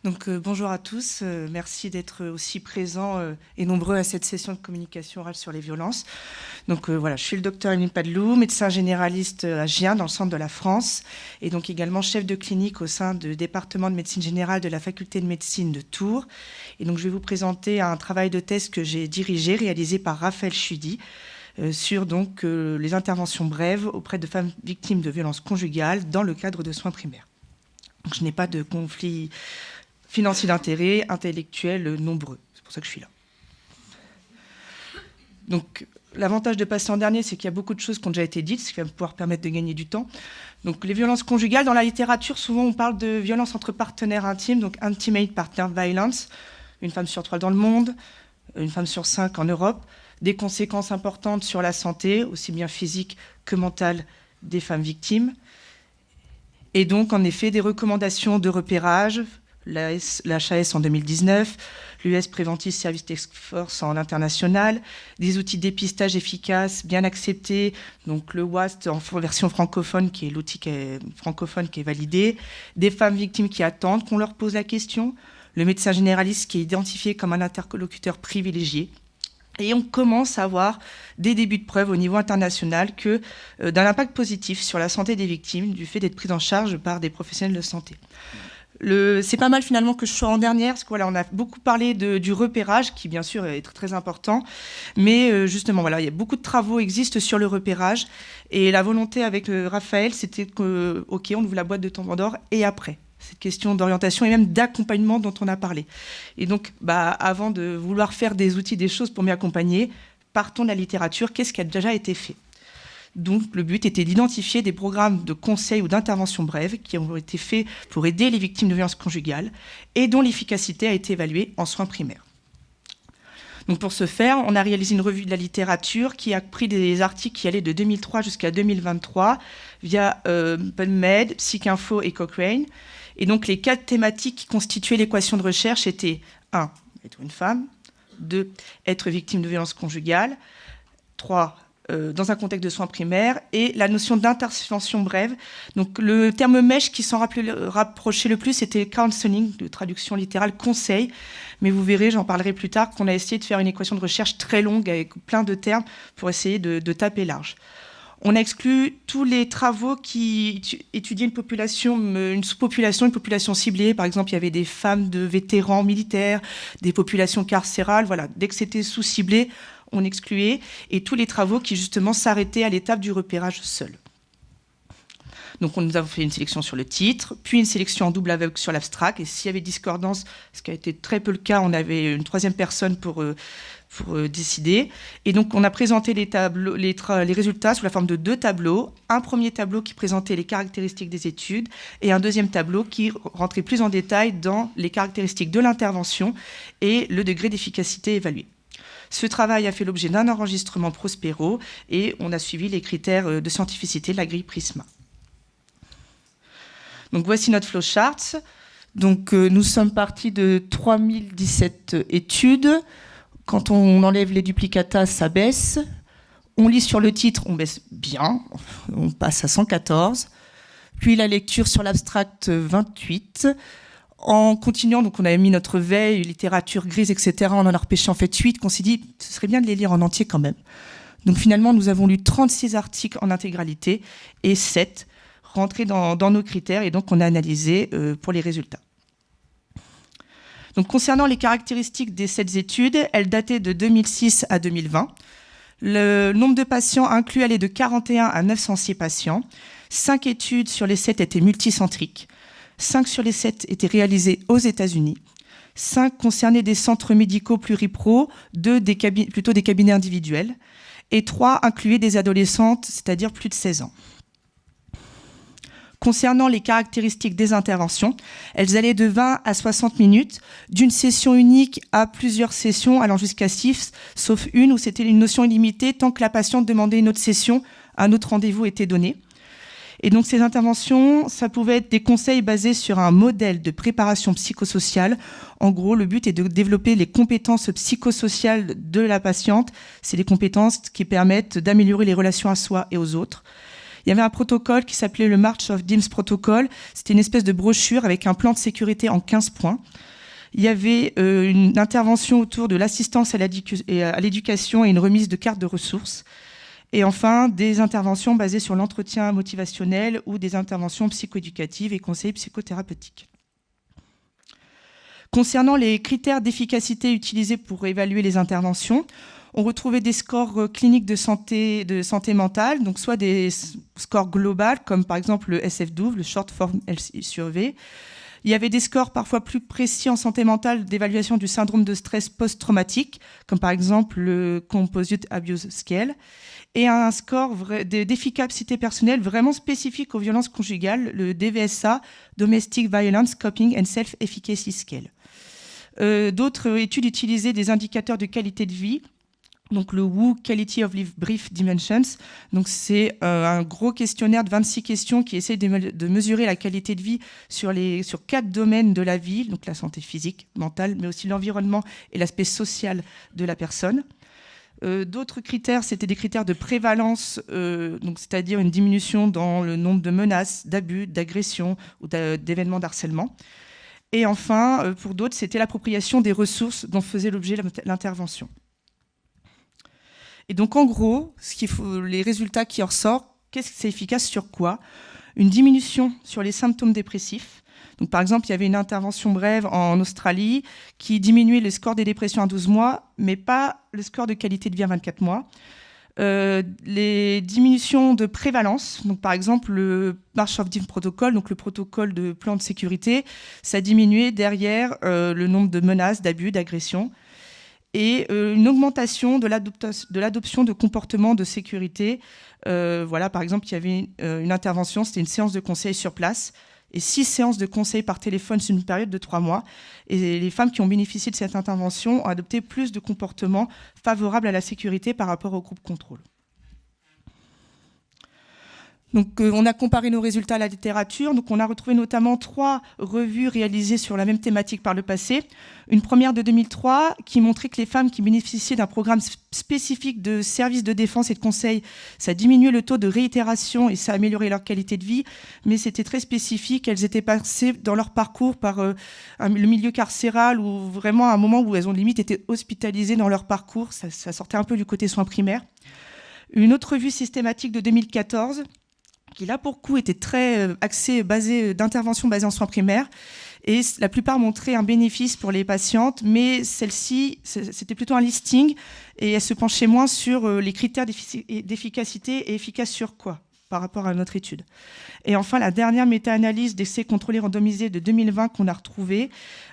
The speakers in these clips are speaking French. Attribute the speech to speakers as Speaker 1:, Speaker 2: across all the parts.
Speaker 1: Bonjour à tous, merci d'être aussi présents et nombreux à cette session de communication orale sur les violences. Voilà, je suis le docteur Émile Padelou, médecin généraliste à Gien, dans le centre de la France, et donc également chef de clinique au sein du département de médecine générale de la faculté de médecine de Tours. Et donc je vais vous présenter un travail de thèse que j'ai dirigé, réalisé par Raphaël Chudi, sur les interventions brèves auprès de femmes victimes de violences conjugales dans le cadre de soins primaires. Donc, je n'ai pas de conflit financiers d'intérêt, intellectuels nombreux. C'est pour ça que je suis là. Donc, l'avantage de passer en dernier, c'est qu'il y a beaucoup de choses qui ont déjà été dites, ce qui va me pouvoir permettre de gagner du temps. Donc, les violences conjugales, dans la littérature, souvent on parle de violences entre partenaires intimes, donc intimate partner violence, une femme sur 3 dans le monde, une femme sur 5 en Europe, des conséquences importantes sur la santé, aussi bien physique que mentale, des femmes victimes. Et donc, en effet, des recommandations de repérage, l'HAS en 2019, l'US Preventive Service Task Force en international, des outils de dépistage efficaces, bien acceptés, donc le WAST en version francophone, qui est l'outil francophone qui est validé, des femmes victimes qui attendent qu'on leur pose la question, le médecin généraliste qui est identifié comme un interlocuteur privilégié. Et on commence à avoir des débuts de preuves au niveau international d'un impact positif sur la santé des victimes du fait d'être prises en charge par des professionnels de santé. C'est pas mal finalement que je sois en dernière, parce que voilà, on a beaucoup parlé du repérage, qui bien sûr est très, très important, mais justement, voilà, il y a beaucoup de travaux existent sur le repérage, et la volonté avec Raphaël, c'était que, ok, on ouvre la boîte de tambour d'or, et après cette question d'orientation et même d'accompagnement dont on a parlé. Et donc, avant de vouloir faire des outils, des choses pour m'y accompagner, partons de la littérature, qu'est-ce qui a déjà été fait ? Donc, le but était d'identifier des programmes de conseils ou d'intervention brèves qui ont été faits pour aider les victimes de violences conjugales et dont l'efficacité a été évaluée en soins primaires. Donc, pour ce faire, on a réalisé une revue de la littérature qui a pris des articles qui allaient de 2003 jusqu'à 2023 via PubMed, PsycInfo et Cochrane. Et donc, les 4 thématiques qui constituaient l'équation de recherche étaient 1. Être une femme. 2. Être victime de violences conjugales. 3. Dans un contexte de soins primaires, et la notion d'intervention brève. Donc, le terme mèche qui s'en rapprochait le plus, c'était counseling, de traduction littérale, conseil. Mais vous verrez, j'en parlerai plus tard, qu'on a essayé de faire une équation de recherche très longue avec plein de termes pour essayer de taper large. On a exclu tous les travaux qui étudiaient une sous-population, une population ciblée. Par exemple, il y avait des femmes de vétérans militaires, des populations carcérales. Voilà, dès que c'était sous-ciblé, on excluait, et tous les travaux qui justement s'arrêtaient à l'étape du repérage seul. Donc nous avons fait une sélection sur le titre, puis une sélection en double aveugle sur l'abstract, et s'il y avait discordance, ce qui a été très peu le cas, on avait une 3e personne pour décider. Et donc on a présenté les résultats sous la forme de 2 tableaux, un premier tableau qui présentait les caractéristiques des études, et un deuxième tableau qui rentrait plus en détail dans les caractéristiques de l'intervention et le degré d'efficacité évalué. Ce travail a fait l'objet d'un enregistrement Prospero et on a suivi les critères de scientificité de la grille Prisma. Donc voici notre flowchart. Donc nous sommes partis de 3017 études. Quand on enlève les duplicata, ça baisse. On lit sur le titre, on baisse bien. On passe à 114. Puis la lecture sur l'abstract, 28. En continuant, donc on avait mis notre veille, littérature grise, etc. On en a repêché en fait 8, qu'on s'est dit, ce serait bien de les lire en entier quand même. Donc finalement, nous avons lu 36 articles en intégralité et 7 rentrés dans nos critères, et donc on a analysé pour les résultats. Donc concernant les caractéristiques des 7 études, elles dataient de 2006 à 2020. Le nombre de patients inclus allait de 41 à 906 patients. 5 études sur les 7 étaient multicentriques. 5 sur les 7 étaient réalisés aux États-Unis, 5 concernaient des centres médicaux pluripro, 2 plutôt des cabinets individuels, et 3 incluaient des adolescentes, c'est-à-dire plus de 16 ans. Concernant les caractéristiques des interventions, elles allaient de 20 à 60 minutes, d'une session unique à plusieurs sessions, allant jusqu'à 6, sauf une où c'était une notion illimitée, tant que la patiente demandait une autre session, un autre rendez-vous était donné. Et donc ces interventions, ça pouvait être des conseils basés sur un modèle de préparation psychosociale. En gros, le but est de développer les compétences psychosociales de la patiente. C'est des compétences qui permettent d'améliorer les relations à soi et aux autres. Il y avait un protocole qui s'appelait le March of Dimes Protocol. C'était une espèce de brochure avec un plan de sécurité en 15 points. Il y avait une intervention autour de l'assistance à l'éducation et une remise de cartes de ressources. Et enfin, des interventions basées sur l'entretien motivationnel ou des interventions psychoéducatives et conseils psychothérapeutiques. Concernant les critères d'efficacité utilisés pour évaluer les interventions, on retrouvait des scores cliniques de santé mentale, donc soit des scores globaux, comme par exemple le SF-12, le Short Form Health Survey. Il y avait des scores parfois plus précis en santé mentale d'évaluation du syndrome de stress post-traumatique, comme par exemple le Composite Abuse Scale, et un score d'efficacité personnelle vraiment spécifique aux violences conjugales, le DVSA, Domestic Violence Coping and Self-Efficacy Scale. D'autres études utilisaient des indicateurs de qualité de vie, donc le WHO Quality of Life Brief Dimensions. Donc c'est un gros questionnaire de 26 questions qui essaie de mesurer la qualité de vie sur 4 domaines de la vie, donc la santé physique, mentale, mais aussi l'environnement et l'aspect social de la personne. D'autres critères, c'était des critères de prévalence, donc c'est-à-dire une diminution dans le nombre de menaces, d'abus, d'agressions ou d'événements d'harcèlement. Et enfin, pour d'autres, c'était l'appropriation des ressources dont faisait l'objet l'intervention. Et donc, en gros, les résultats qui en ressortent, qu'est-ce que c'est efficace sur quoi? Une diminution sur les symptômes dépressifs. Donc, par exemple, il y avait une intervention brève en Australie qui diminuait le score des dépressions à 12 mois, mais pas le score de qualité de vie à 24 mois. Les diminutions de prévalence, donc par exemple le March of Dimes Protocol, donc le protocole de plan de sécurité, ça diminuait derrière le nombre de menaces, d'abus, d'agressions. Et une augmentation de l'adoption de comportements de sécurité. Voilà, par exemple, il y avait une intervention, c'était une séance de conseil sur place, et 6 séances de conseil par téléphone sur une période de 3 mois. Et les femmes qui ont bénéficié de cette intervention ont adopté plus de comportements favorables à la sécurité par rapport au groupe contrôle. Donc, on a comparé nos résultats à la littérature. Donc, on a retrouvé notamment 3 revues réalisées sur la même thématique par le passé. Une première de 2003 qui montrait que les femmes qui bénéficiaient d'un programme spécifique de services de défense et de conseil, ça diminuait le taux de réitération et ça améliorait leur qualité de vie. Mais c'était très spécifique. Elles étaient passées dans leur parcours par le milieu carcéral ou vraiment à un moment où elles ont limite été hospitalisées dans leur parcours. Ça sortait un peu du côté soins primaires. Une autre revue systématique de 2014 qui là pour coup était très d'intervention basée en soins primaires, et la plupart montraient un bénéfice pour les patientes, mais celle-ci, c'était plutôt un listing, et elle se penchait moins sur les critères d'efficacité et efficace sur quoi par rapport à notre étude. Et enfin, la dernière méta-analyse d'essais contrôlés randomisés de 2020 qu'on a retrouvée,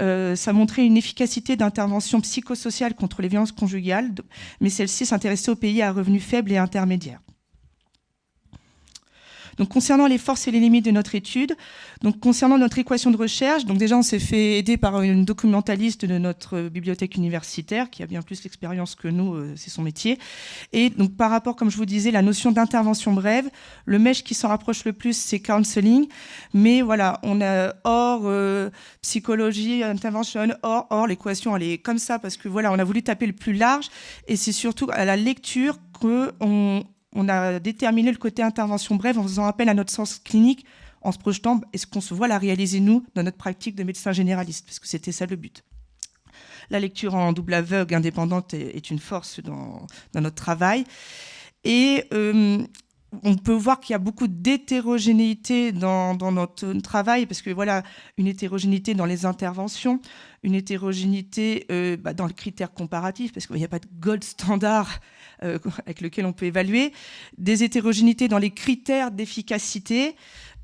Speaker 1: ça montrait une efficacité d'intervention psychosociale contre les violences conjugales, mais celle-ci s'intéressait aux pays à revenus faibles et intermédiaires. Donc, concernant les forces et les limites de notre étude, donc concernant notre équation de recherche, donc déjà on s'est fait aider par une documentaliste de notre bibliothèque universitaire qui a bien plus d'expérience que nous, c'est son métier. Et donc par rapport, comme je vous disais, la notion d'intervention brève, le MESH qui s'en rapproche le plus, c'est counseling. Mais voilà, on a hors psychologie, intervention, hors l'équation, elle est comme ça parce que voilà, on a voulu taper le plus large. Et c'est surtout à la lecture qu'on a déterminé le côté intervention brève en faisant appel à notre sens clinique, en se projetant, est-ce qu'on se voit la réaliser, nous, dans notre pratique de médecin généraliste, parce que c'était ça le but. La lecture en double aveugle indépendante est une force dans notre travail. Et on peut voir qu'il y a beaucoup d'hétérogénéité dans notre travail, parce que voilà, une hétérogénéité dans les interventions, une hétérogénéité dans le critère comparatif, parce qu'il n'y a pas de gold standard avec lequel on peut évaluer, des hétérogénéités dans les critères d'efficacité,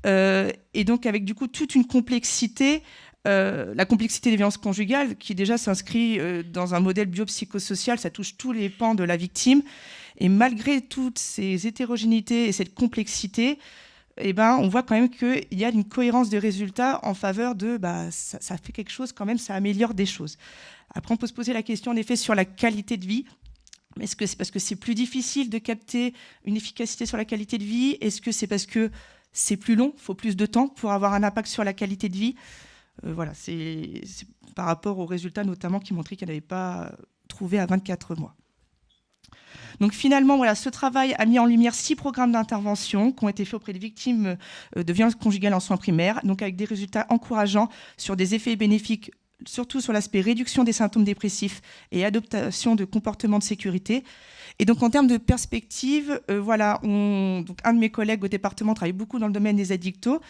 Speaker 1: et donc avec du coup toute une complexité, la complexité des violences conjugales qui déjà s'inscrit dans un modèle biopsychosocial, ça touche tous les pans de la victime, et malgré toutes ces hétérogénéités et cette complexité, on voit quand même qu'il y a une cohérence de résultats en faveur de ça fait quelque chose quand même, ça améliore des choses. Après on peut se poser la question en effet sur la qualité de vie. Est-ce que c'est parce que c'est plus difficile de capter une efficacité sur la qualité de vie? Est-ce que c'est parce que c'est plus long, il faut plus de temps pour avoir un impact sur la qualité de vie? Voilà, c'est par rapport aux résultats notamment qui montraient qu'elle n'avait pas trouvé à 24 mois. Donc finalement, voilà, ce travail a mis en lumière 6 programmes d'intervention qui ont été faits auprès des victimes de violences conjugales en soins primaires, donc avec des résultats encourageants sur des effets bénéfiques, surtout sur l'aspect réduction des symptômes dépressifs et adoption de comportements de sécurité. Et donc en termes de perspective, donc un de mes collègues au département travaille beaucoup dans le domaine des addictos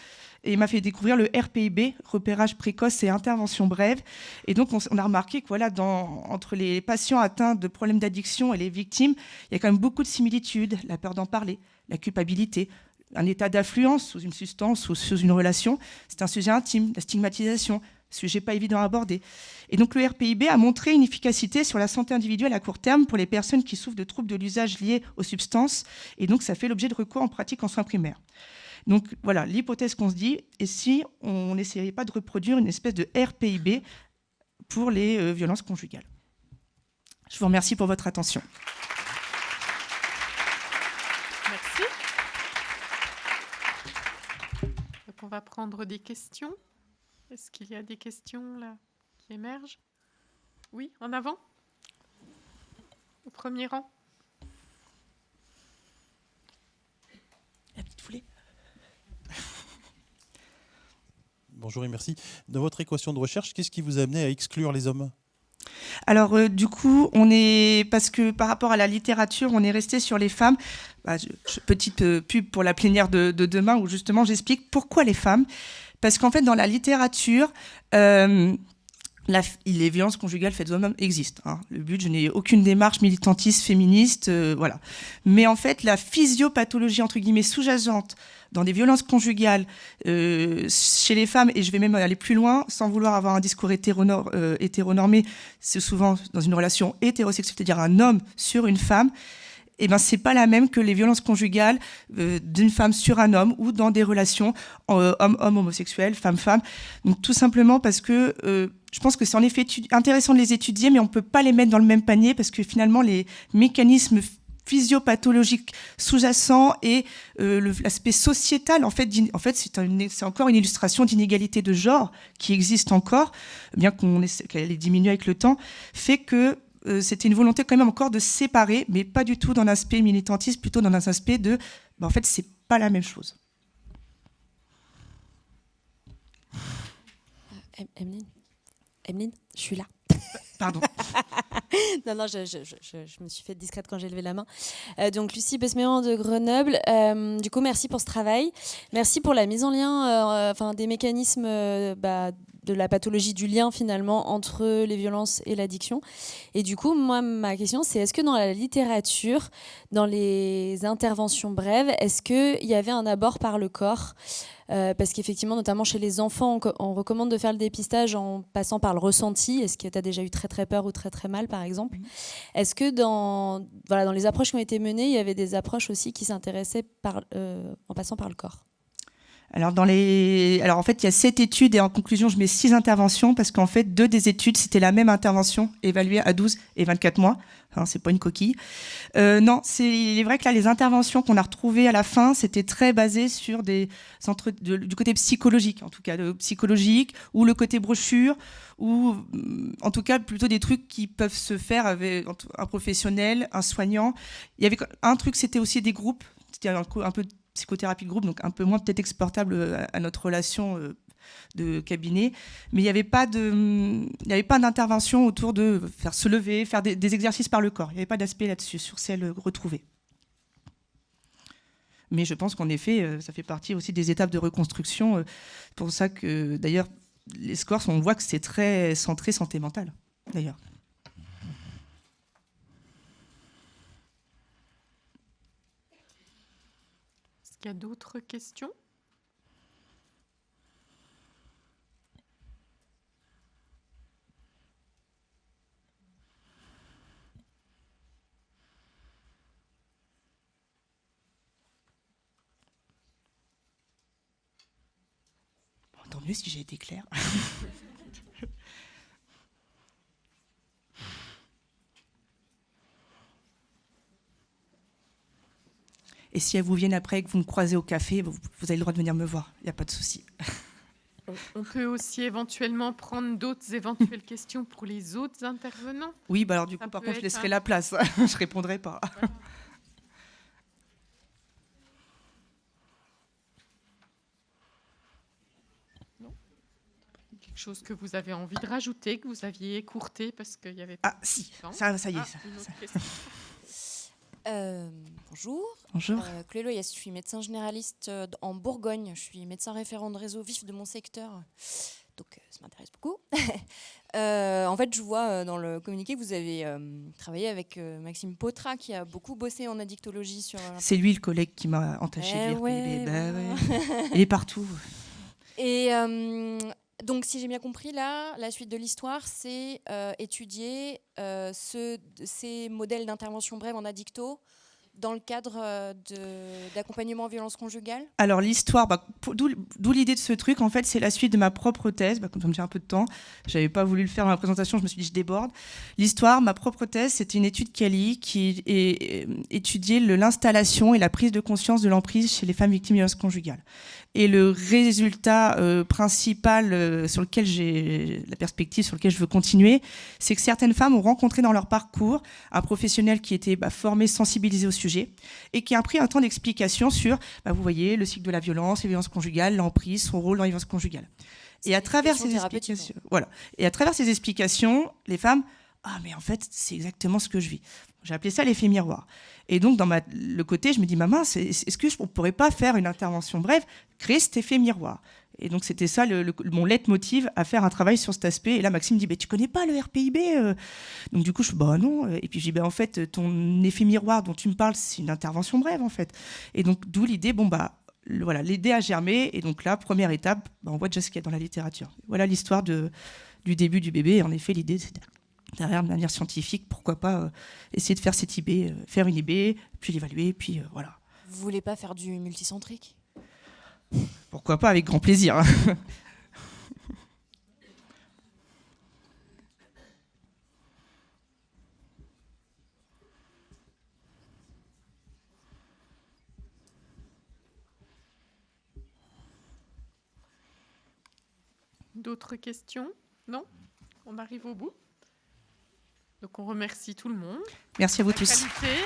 Speaker 1: et m'a fait découvrir le RPIB, repérage précoce et intervention brève. Et donc on a remarqué que voilà, entre les patients atteints de problèmes d'addiction et les victimes, il y a quand même beaucoup de similitudes, la peur d'en parler, la culpabilité, un état d'affluence sous une substance ou sous une relation, c'est un sujet intime, la stigmatisation, sujet pas évident à aborder. Et donc le RPIB a montré une efficacité sur la santé individuelle à court terme pour les personnes qui souffrent de troubles de l'usage liés aux substances, et donc ça fait l'objet de recours en pratique en soins primaires. Donc voilà, l'hypothèse qu'on se dit, et si on n'essayait pas de reproduire une espèce de RPIB pour les violences conjugales. Je vous remercie pour votre attention.
Speaker 2: Merci. Donc on va prendre des questions. Est-ce qu'il y a des questions là qui émergent? Oui, en avant. Au premier rang.
Speaker 1: La petite foulée.
Speaker 3: Bonjour et merci. Dans votre équation de recherche, qu'est-ce qui vous a amené à exclure les hommes?
Speaker 1: Alors du coup, parce que par rapport à la littérature, on est resté sur les femmes. Petite pub pour la plénière de demain où justement j'explique pourquoi les femmes. Parce qu'en fait, dans la littérature, les violences conjugales faites aux hommes existent. Hein. Le but, je n'ai aucune démarche militantiste, féministe, voilà. Mais en fait, la physiopathologie, entre guillemets, sous-jacente dans des violences conjugales chez les femmes, et je vais même aller plus loin, sans vouloir avoir un discours hétéronormé, c'est souvent dans une relation hétérosexuelle, c'est-à-dire un homme sur une femme, eh ben, c'est pas la même que les violences conjugales d'une femme sur un homme ou dans des relations homme-homme, homosexuel, femme-femme. Donc tout simplement parce que je pense que c'est en effet intéressant de les étudier, mais on peut pas les mettre dans le même panier parce que finalement les mécanismes physiopathologiques sous-jacents et l'aspect sociétal, en fait c'est encore une illustration d'inégalité de genre qui existe encore, bien qu'elle ait diminué avec le temps, fait que c'était une volonté quand même encore de séparer, mais pas du tout dans l'aspect militantiste, plutôt dans un aspect de, en fait, c'est pas la même chose.
Speaker 4: Emeline, je suis là.
Speaker 1: Pardon.
Speaker 4: Non, je me suis fait discrète quand j'ai levé la main. Donc, Lucie Besméan de Grenoble. Du coup, merci pour ce travail. Merci pour la mise en lien des mécanismes de la pathologie du lien, finalement, entre les violences et l'addiction. Et du coup, moi, ma question, c'est est-ce que dans la littérature, dans les interventions brèves, est-ce qu'il y avait un abord par le corps ? Parce qu'effectivement, notamment chez les enfants, on recommande de faire le dépistage en passant par le ressenti. Est-ce que tu as déjà eu très très peur ou très très mal, par exemple ? Est-ce que dans les approches qui ont été menées, il y avait des approches aussi qui s'intéressaient en passant par le corps ?
Speaker 1: Alors en fait, il y a 7 études et en conclusion, je mets 6 interventions parce qu'en fait, 2 des études, c'était la même intervention évaluée à 12 et 24 mois. Enfin, c'est pas une coquille. Non, il est vrai que là, les interventions qu'on a retrouvées à la fin, c'était très basé sur du côté psychologique, en tout cas, le psychologique ou le côté brochure, ou en tout cas plutôt des trucs qui peuvent se faire avec un professionnel, un soignant. Il y avait un truc, c'était aussi des groupes, c'était un peu de psychothérapie de groupe, donc un peu moins peut-être exportable à notre relation de cabinet, mais il n'y avait pas d'intervention autour de faire se lever, faire des exercices par le corps. Il n'y avait pas d'aspect là-dessus, sur celle retrouvée. Mais je pense qu'en effet, ça fait partie aussi des étapes de reconstruction. Pour ça que, d'ailleurs, les scores, on voit que c'est très centré santé mentale, d'ailleurs.
Speaker 2: Est-ce qu'il y a d'autres questions ?
Speaker 1: Bon, tant mieux si j'ai été claire. Et si elles vous viennent après et que vous me croisez au café, vous avez le droit de venir me voir. Il n'y a pas de souci.
Speaker 2: On peut aussi éventuellement prendre d'autres éventuelles questions pour les autres intervenants.
Speaker 1: Oui, bah alors du
Speaker 2: Ça
Speaker 1: coup, par
Speaker 2: peut
Speaker 1: contre, je
Speaker 2: être
Speaker 1: laisserai
Speaker 2: un-
Speaker 1: la place. Je répondrai pas.
Speaker 2: Voilà. Non. Quelque chose que vous avez envie de rajouter, que vous aviez écourté parce qu'il y avait pas
Speaker 1: Ah, si,
Speaker 2: de temps.
Speaker 1: ça y est.
Speaker 2: Ah,
Speaker 1: ça-
Speaker 2: une autre
Speaker 1: ça-
Speaker 2: question.
Speaker 5: Bonjour.
Speaker 1: Bonjour.
Speaker 5: Chloé Loyes, je suis médecin généraliste en Bourgogne. Je suis médecin référent de réseau vif de mon secteur. Donc, ça m'intéresse beaucoup. En fait, je vois dans le communiqué que vous avez travaillé avec Maxime Potra, qui a beaucoup bossé en addictologie sur...
Speaker 1: C'est lui le collègue qui m'a entaché
Speaker 5: Eh
Speaker 1: de l'IRPB.
Speaker 5: ouais,
Speaker 1: Bah
Speaker 5: voilà.
Speaker 1: ouais. Il est partout.
Speaker 5: Et donc, si j'ai bien compris, là, la suite de l'histoire, c'est étudier ces modèles d'intervention brève en addicto dans le cadre d'accompagnement en violence conjugale.
Speaker 1: Alors l'histoire, d'où l'idée de ce truc, en fait, c'est la suite de ma propre thèse. Comme j'ai un peu de temps, j'avais pas voulu le faire dans la présentation, je me suis dit je déborde. L'histoire, ma propre thèse, c'était une étude Cali qui étudiait l'installation et la prise de conscience de l'emprise chez les femmes victimes de violence conjugale. Et le résultat principal sur lequel j'ai la perspective sur lequel je veux continuer, c'est que certaines femmes ont rencontré dans leur parcours un professionnel qui était formé, sensibilisé au sujet, et qui a pris un temps d'explication sur, vous voyez, le cycle de la violence, les violences conjugales, l'emprise, son rôle dans les violences conjugales. Et à travers ces explications, et à travers ces explications, les femmes, mais en fait, c'est exactement ce que je vis. J'ai appelé ça l'effet miroir. Et donc, dans le côté, je me dis, maman, est-ce qu'on ne pourrait pas faire une intervention brève, créer cet effet miroir? Et donc, c'était ça mon leitmotiv à faire un travail sur cet aspect. Et là, Maxime me dit, tu connais pas le RPIB? Donc, du coup, je dis, non. Et puis, je dis, en fait, ton effet miroir dont tu me parles, c'est une intervention brève, en fait. Et donc, d'où l'idée, voilà, l'idée a germé. Et donc là, première étape, on voit déjà ce qu'il y a dans la littérature. Voilà l'histoire du début du bébé. Et en effet, l'idée, c'est derrière, de manière scientifique, pourquoi pas essayer de faire cette IB, faire une IB, puis l'évaluer, puis voilà.
Speaker 5: Vous voulez pas faire du multicentrique?
Speaker 1: Pourquoi pas, avec grand plaisir.
Speaker 2: D'autres questions? Non? On arrive au bout. Donc on remercie tout le monde.
Speaker 1: Merci à vous
Speaker 2: La
Speaker 1: tous.
Speaker 2: qualité.